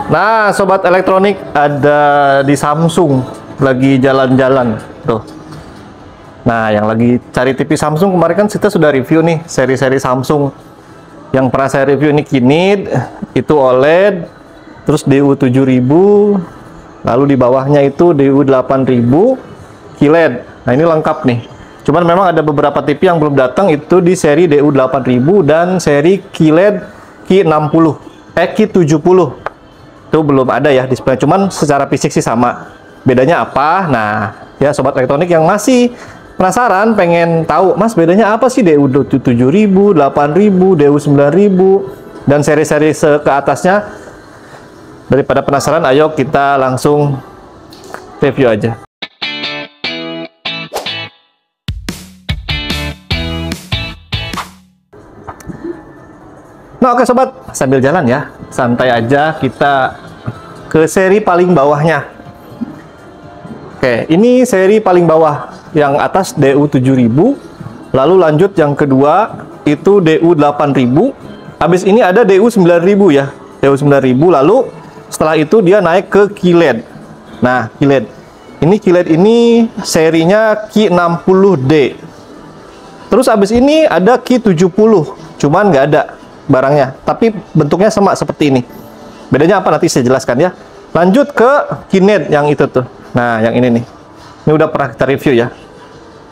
Nah, sobat elektronik, ada di Samsung lagi jalan-jalan tuh. Nah, yang lagi cari TV Samsung kemarin kan kita sudah review nih seri-seri Samsung. Yang pernah saya review ini Kinect, itu OLED, terus DU7000, lalu di bawahnya itu DU8000, QLED. Nah, ini lengkap nih. Cuman memang ada beberapa TV yang belum datang, itu di seri DU8000 dan seri QLED Q60, Q70. Itu belum ada ya display, cuman secara fisik sih sama. Bedanya apa? Nah, ya sobat elektronik yang masih penasaran, pengen tahu, Mas bedanya apa sih DU7000, 8000, DU9000, dan seri-seri ke atasnya? Daripada penasaran, ayo kita langsung review aja. Nah, oke sobat, sambil jalan ya, santai aja, kita ke seri paling bawahnya. Oke, ini seri paling bawah, yang atas DU7000, lalu lanjut yang kedua itu DU8000, habis ini ada DU9000 ya, DU9000, lalu setelah itu dia naik ke QLED. Nah, QLED ini serinya Q60D. Terus habis ini ada Q70, cuman nggak ada barangnya, tapi bentuknya sama seperti ini. Bedanya apa nanti saya jelaskan ya. Lanjut ke Kinect yang itu tuh. Nah, yang ini nih. Ini udah pernah kita review ya.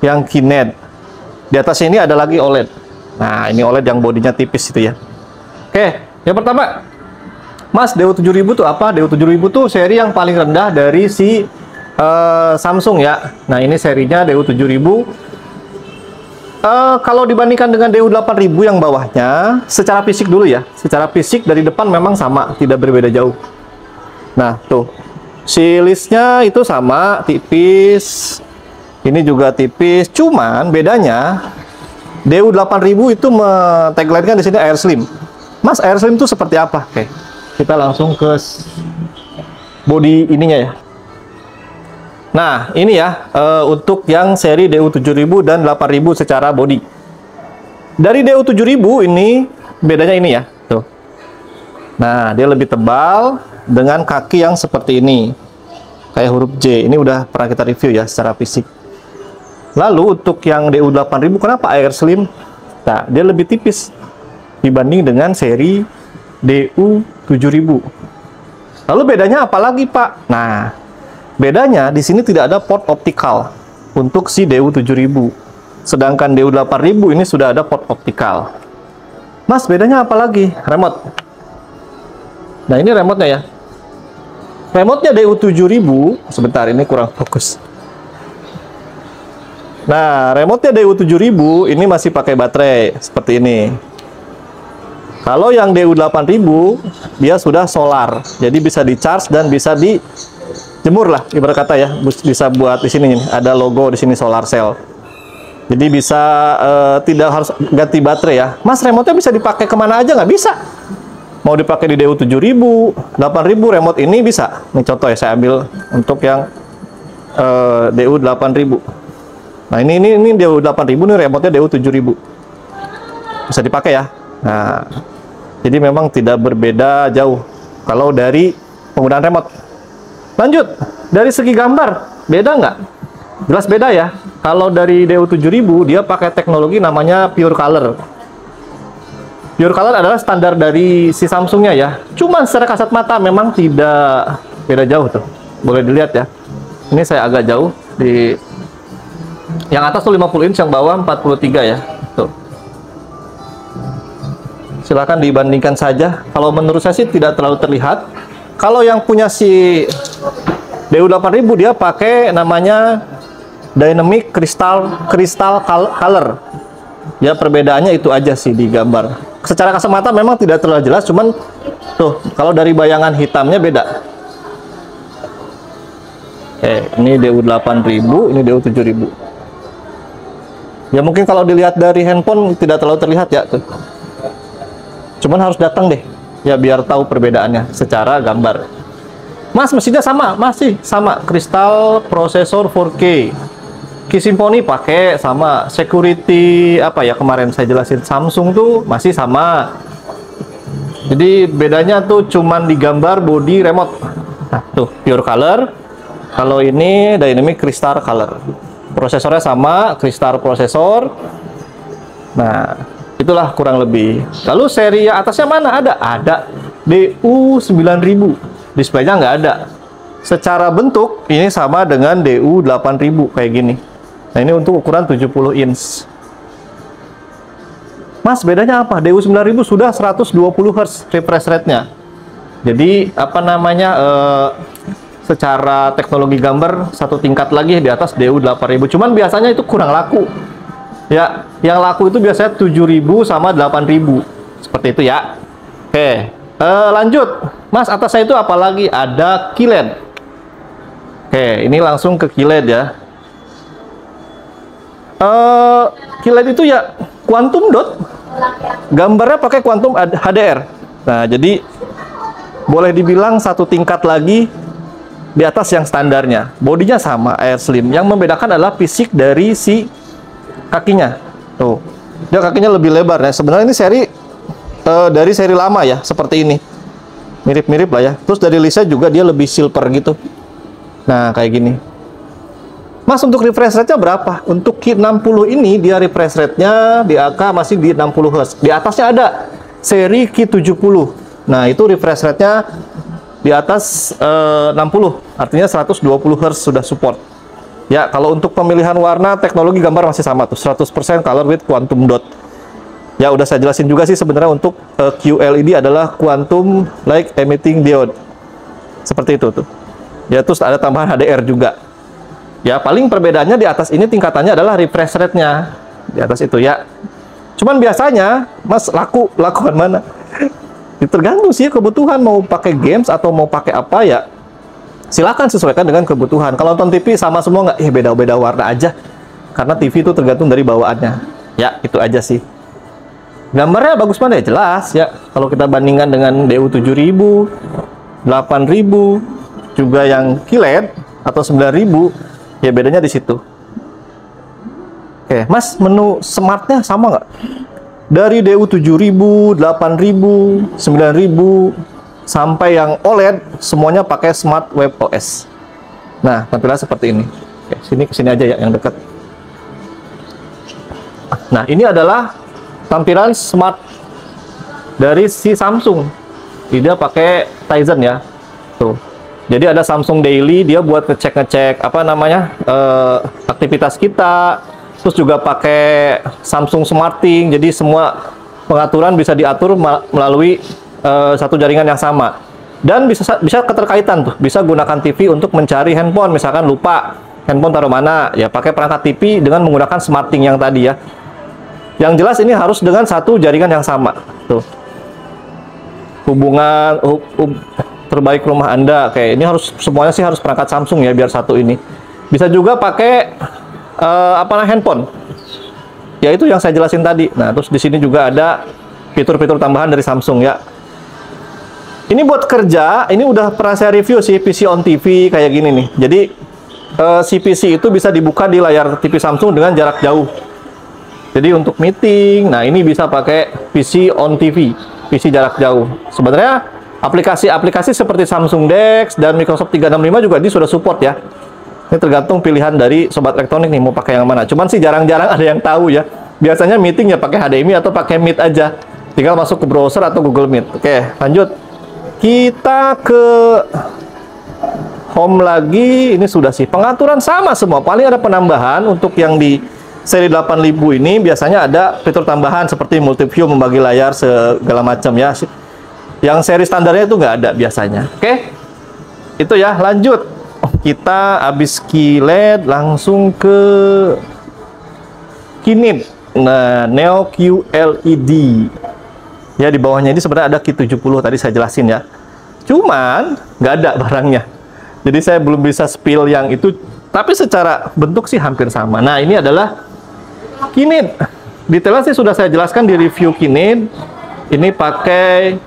Yang Kinect. Di atasnya ini ada lagi OLED. Nah, ini OLED yang bodinya tipis itu ya. Oke, yang pertama, Mas, DU7000 tuh apa? DU7000 tuh seri yang paling rendah dari si Samsung ya. Nah, ini serinya DU7000. Kalau dibandingkan dengan DU8000 yang bawahnya, secara fisik dulu ya. Secara fisik dari depan memang sama, tidak berbeda jauh. Nah, tuh. Si listnya itu sama, tipis. Ini juga tipis. Cuman bedanya DU8000 itu tagline-nya di sini Air Slim. Mas, Air Slim itu seperti apa? Oke. Kita langsung ke body ininya ya. Nah, ini ya untuk yang seri DU7000 dan 8000 secara body. Dari DU7000 ini bedanya ini ya, tuh. Nah, dia lebih tebal dengan kaki yang seperti ini. Kayak huruf J. Ini udah pernah kita review ya secara fisik. Lalu untuk yang DU8000 kenapa Air Slim? Nah, dia lebih tipis dibanding dengan seri DU7000. Lalu bedanya apa lagi, Pak? Nah, bedanya di sini tidak ada port optikal untuk si DU7000. Sedangkan DU8000 ini sudah ada port optikal. Mas, bedanya apa lagi? Remote. Nah, ini remote-nya ya. Remote-nya DU7000, sebentar ini kurang fokus. Nah, remote-nya DU7000 ini masih pakai baterai seperti ini. Kalau yang DU8000 dia sudah solar. Jadi bisa di-charge dan bisa dijemur lah ibarat kata ya. Bisa buat di sini nih, ada logo di sini solar cell. Jadi bisa tidak harus ganti baterai ya. Mas, remote-nya bisa dipakai kemana aja nggak? Bisa. Mau dipakai di DU7000, 8000, remote ini bisa. Ini contoh ya, saya ambil untuk yang DU8000. Nah, ini DU8000, nih remote-nya DU7000. Bisa dipakai ya. Nah, jadi memang tidak berbeda jauh kalau dari penggunaan remote. Lanjut, dari segi gambar, beda nggak? Jelas beda ya. Kalau dari DU7000, dia pakai teknologi namanya Pure Color. Pure Color adalah standar dari si Samsungnya ya. Cuman secara kasat mata memang tidak beda jauh tuh. Boleh dilihat ya. Ini saya agak jauh. Di yang atas tuh 50 inch, yang bawah 43 ya. Tuh. Silahkan dibandingkan saja. Kalau menurut saya sih tidak terlalu terlihat. Kalau yang punya si DU8000 dia pakai namanya Dynamic Crystal Color. Ya, perbedaannya itu aja sih di gambar. Secara kasat mata memang tidak terlalu jelas, cuman tuh kalau dari bayangan hitamnya beda. Ini DU8000, ini DU7000. Ya mungkin kalau dilihat dari handphone tidak terlalu terlihat ya tuh. Cuman harus datang deh, ya biar tahu perbedaannya secara gambar. Mas, mesinnya sama, masih sama. Crystal prosesor 4K. Key Symphony pakai sama. Security apa ya kemarin saya jelasin Samsung tuh masih sama. Jadi bedanya tuh cuman di gambar body remote. Nah, tuh pure color. Kalau ini dynamic crystal color. Prosesornya sama, crystal prosesor. Nah, itulah kurang lebih. Lalu seri yang atasnya mana? Ada DU9000. Displaynya nggak ada. Secara bentuk ini sama dengan DU8000 kayak gini. Nah, ini untuk ukuran 70 inch. Mas, bedanya apa? DU9000 sudah 120 Hz refresh rate-nya. Jadi, apa namanya, secara teknologi gambar satu tingkat lagi di atas DU8000. Cuman biasanya itu kurang laku. Ya, yang laku itu biasanya 7000 sama 8000. Seperti itu ya. Oke, lanjut. Mas, atasnya itu apa lagi? Ada QLED. Oke, ini langsung ke QLED ya. QLED itu ya quantum dot, gambarnya pakai quantum HDR. Nah, jadi boleh dibilang satu tingkat lagi di atas yang standarnya. Bodinya sama, Air Slim. Yang membedakan adalah fisik dari si kakinya. Tuh, dia kakinya lebih lebar. Nah, sebenarnya ini seri dari seri lama ya, seperti ini. Mirip-mirip lah ya. Terus dari listnya juga dia lebih silver gitu. Nah, kayak gini. Mas, untuk refresh rate-nya berapa? Untuk Q60 ini dia refresh rate-nya di AK masih di 60 Hz. Di atasnya ada seri Q70. Nah, itu refresh rate-nya di atas 60. Artinya 120 Hz sudah support. Ya, kalau untuk pemilihan warna, teknologi gambar masih sama tuh, 100% color with quantum dot. Ya, udah saya jelasin juga sih sebenarnya untuk QLED adalah quantum light emitting diode. Seperti itu tuh. Ya, terus ada tambahan HDR juga. Ya, paling perbedaannya di atas ini tingkatannya adalah refresh rate-nya. Di atas itu ya. Cuman biasanya, Mas, lakukan mana? Tergantung sih kebutuhan, mau pakai games atau mau pakai apa ya. Silakan sesuaikan dengan kebutuhan. Kalau nonton TV sama semua nggak? Beda-beda warna aja. Karena TV itu tergantung dari bawaannya. Ya, itu aja sih. Gambarnya bagus mana ya? Jelas ya. Kalau kita bandingkan dengan DU7000, 8000, juga yang QLED atau 9000, ya bedanya di situ. Oke, Mas, menu smartnya sama nggak? Dari DU7000, 8000, 9000, sampai yang OLED, semuanya pakai Smart Web OS. Nah, tampilan seperti ini. Oke, kesini aja ya yang dekat. Nah, ini adalah tampilan smart dari si Samsung. Dia pakai Tizen ya. Tuh. Jadi ada Samsung Daily, dia buat ngecek apa namanya, aktivitas kita. Terus juga pakai Samsung SmartThings, jadi semua pengaturan bisa diatur melalui satu jaringan yang sama. Dan bisa keterkaitan tuh, bisa gunakan TV untuk mencari handphone, misalkan lupa handphone taruh mana, ya pakai perangkat TV dengan menggunakan SmartThings yang tadi ya. Yang jelas ini harus dengan satu jaringan yang sama. Tuh. Hubungan terbaik rumah Anda, kayak ini harus semuanya sih harus perangkat Samsung ya biar satu ini. Bisa juga pakai handphone. Ya itu yang saya jelasin tadi. Nah, terus di sini juga ada fitur-fitur tambahan dari Samsung ya. Ini buat kerja, ini udah pernah saya review sih PC on TV kayak gini nih. Jadi si PC itu bisa dibuka di layar TV Samsung dengan jarak jauh. Jadi untuk meeting, nah ini bisa pakai PC on TV, PC jarak jauh. Sebenarnya aplikasi-aplikasi seperti Samsung DeX dan Microsoft 365 juga dia sudah support ya. Ini tergantung pilihan dari sobat elektronik nih mau pakai yang mana. Cuman sih jarang-jarang ada yang tahu ya. Biasanya meeting ya pakai HDMI atau pakai Meet aja. Tinggal masuk ke browser atau Google Meet. Oke, lanjut. Kita ke home lagi. Ini sudah sih pengaturan sama semua. Paling ada penambahan untuk yang di seri 8000 ini biasanya ada fitur tambahan seperti multi view, membagi layar segala macam ya. Yang seri standarnya itu nggak ada biasanya. Oke. Itu ya, lanjut. Kita habis QLED langsung ke QNID. Nah, Neo QLED. Ya, di bawahnya ini sebenarnya ada Q70 tadi saya jelasin ya. Cuman nggak ada barangnya. Jadi saya belum bisa spill yang itu, tapi secara bentuk sih hampir sama. Nah, ini adalah QNID. Detailnya sih sudah saya jelaskan di review QNID. Ini pakai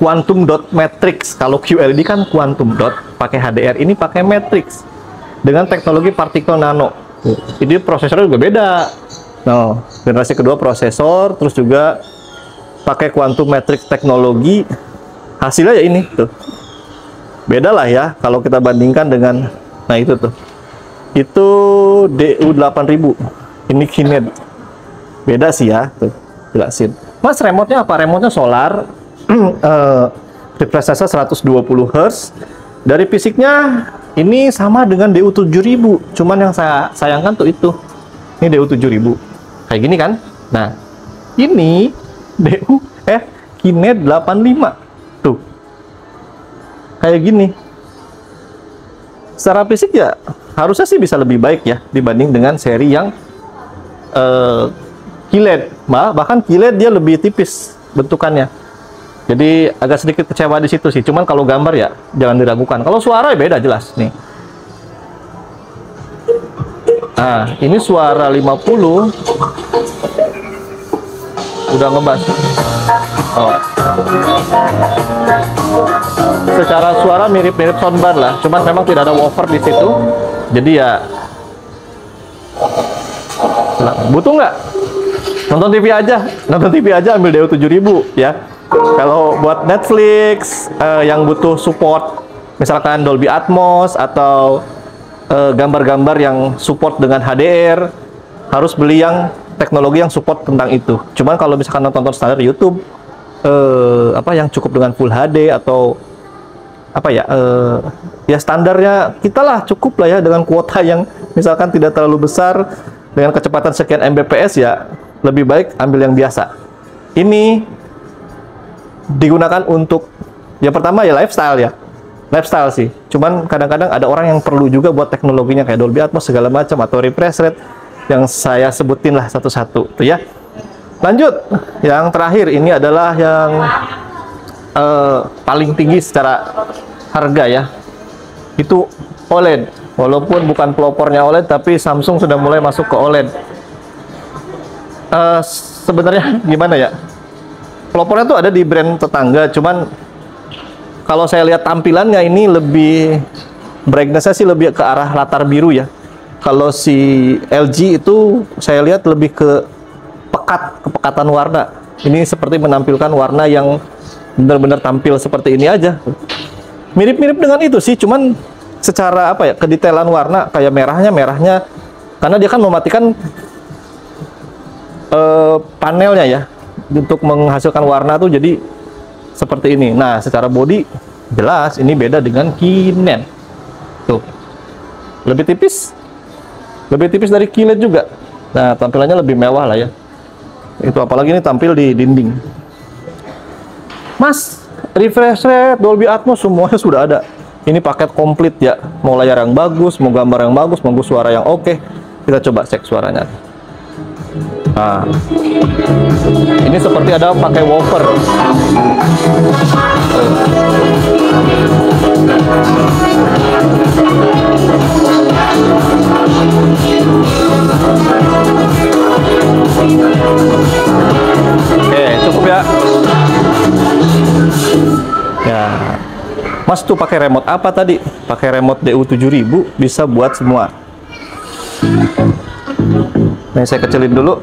quantum dot matrix. Kalau QLED kan quantum dot pakai HDR, ini pakai matrix dengan teknologi partikel nano. Jadi prosesornya juga beda. Nah, generasi kedua prosesor, terus juga pakai quantum matrix teknologi, hasilnya ya ini tuh. Beda lah ya kalau kita bandingkan dengan, nah itu tuh. Itu DU8000. Ini KINET. Beda sih ya, tuh jelasin. Mas, remote-nya apa? Remote-nya solar. Refresh rate 120 Hz. Dari fisiknya ini sama dengan DU7000, cuman yang saya sayangkan tuh itu. Ini DU7000. Kayak gini kan? Nah, ini KINET 85. Tuh. Kayak gini. Secara fisik ya harusnya sih bisa lebih baik ya dibanding dengan seri yang QLED. Bahkan QLED dia lebih tipis bentukannya. Jadi agak sedikit kecewa di situ sih. Cuman kalau gambar ya jangan diragukan. Kalau suara ya beda jelas nih. Nah, ini suara 50 udah ngebas. Oh. Secara suara mirip-mirip soundbar lah. Cuman memang tidak ada woofer di situ. Jadi ya butuh nggak? Nonton TV aja. Nonton TV aja ambil DU7000 ya. Kalau buat Netflix yang butuh support misalkan Dolby Atmos atau gambar-gambar yang support dengan HDR, harus beli yang teknologi yang support tentang itu. Cuman kalau misalkan nonton standar YouTube yang cukup dengan Full HD atau ya standarnya kita lah, cukup lah ya dengan kuota yang misalkan tidak terlalu besar dengan kecepatan sekian Mbps, ya lebih baik ambil yang biasa. Ini digunakan untuk yang pertama ya lifestyle sih. Cuman kadang-kadang ada orang yang perlu juga buat teknologinya kayak Dolby Atmos segala macam atau refresh rate yang saya sebutin lah satu-satu tuh ya. Lanjut, yang terakhir ini adalah yang paling tinggi secara harga ya. Itu OLED. Walaupun bukan pelopornya OLED, tapi Samsung sudah mulai masuk ke OLED. Sebenarnya gimana ya? Pelopornya tuh ada di brand tetangga, cuman kalau saya lihat tampilannya ini lebih brightness-nya sih lebih ke arah latar biru ya. Kalau si LG itu saya lihat lebih ke kepekatan warna. Ini seperti menampilkan warna yang benar-benar tampil seperti ini aja. Mirip-mirip dengan itu sih, cuman secara kedetailan warna kayak merahnya karena dia kan mematikan panelnya ya untuk menghasilkan warna tuh, jadi seperti ini. Nah, secara body jelas ini beda dengan KINET. Tuh. Lebih tipis dari QLED juga. Nah, tampilannya lebih mewah lah ya. Itu apalagi ini tampil di dinding. Mas, refresh rate, Dolby Atmos semuanya sudah ada. Ini paket komplit ya. Mau layar yang bagus, mau gambar yang bagus, mau suara yang oke. Kita coba cek suaranya. Nah, ini seperti ada pakai woofer. Oke, cukup ya. Ya, Mas tuh pakai remote apa tadi? Pakai remote DU7000 bisa buat semua. Nah, saya kecilin dulu.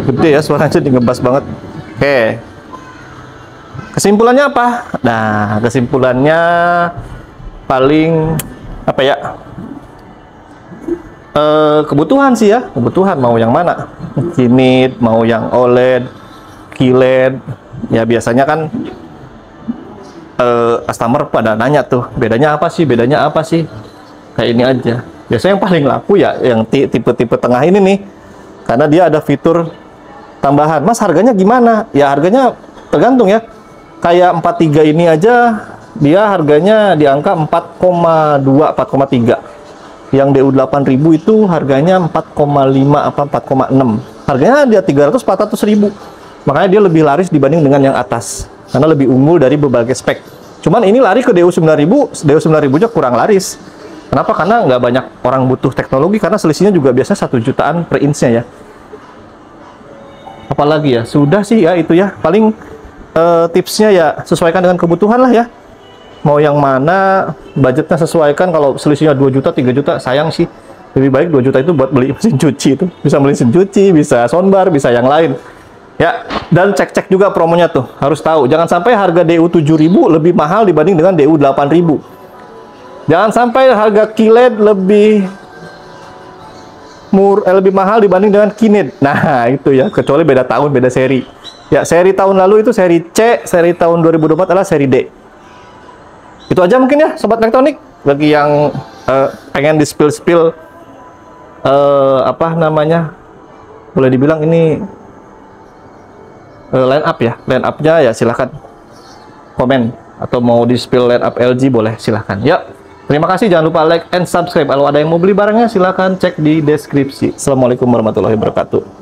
Gede ya suaranya, ngebas banget. Oke. Kesimpulannya apa? Nah, kesimpulannya paling kebutuhan sih ya. Kebutuhan mau yang mana? QINET, mau yang OLED, QLED. Ya biasanya kan customer pada nanya tuh, bedanya apa sih? Kayak ini aja. Biasanya yang paling laku ya yang tipe-tipe tengah ini nih, karena dia ada fitur tambahan. Mas, harganya gimana? Ya harganya tergantung ya. Kayak 43 ini aja dia harganya di angka 4,2, 4,3. Yang DU8000 itu harganya 4,5 apa 4,6. Harganya dia 300-400 ribu. Makanya dia lebih laris dibanding dengan yang atas, karena lebih unggul dari berbagai spek. Cuman ini lari ke DU9000, DU9000-nya kurang laris. Kenapa? Karena nggak banyak orang butuh teknologi, karena selisihnya juga biasanya 1 jutaan per inch-nya ya. Apalagi ya, sudah sih ya itu ya. Paling tipsnya ya sesuaikan dengan kebutuhan lah ya. Mau yang mana, budgetnya sesuaikan. Kalau selisihnya 2 juta, 3 juta, sayang sih. Lebih baik 2 juta itu buat beli mesin cuci itu. Bisa beli mesin cuci, bisa soundbar, bisa yang lain. Ya, dan cek-cek juga promonya tuh. Harus tahu. Jangan sampai harga DU 7000 lebih mahal dibanding dengan DU 8000. Jangan sampai harga QLED lebih mahal dibanding dengan Kinet. Nah, itu ya, kecuali beda tahun, beda seri. Ya, seri tahun lalu itu seri C, seri tahun 2024 adalah seri D. Itu aja mungkin ya, Sobat Elektronik. Bagi yang pengen di-spill apa namanya, boleh dibilang ini line up ya, line up-nya ya silahkan komen, atau mau di-spill line up LG boleh silahkan ya. Terima kasih, jangan lupa like and subscribe. Kalau ada yang mau beli barangnya silahkan cek di deskripsi. Assalamualaikum warahmatullahi wabarakatuh.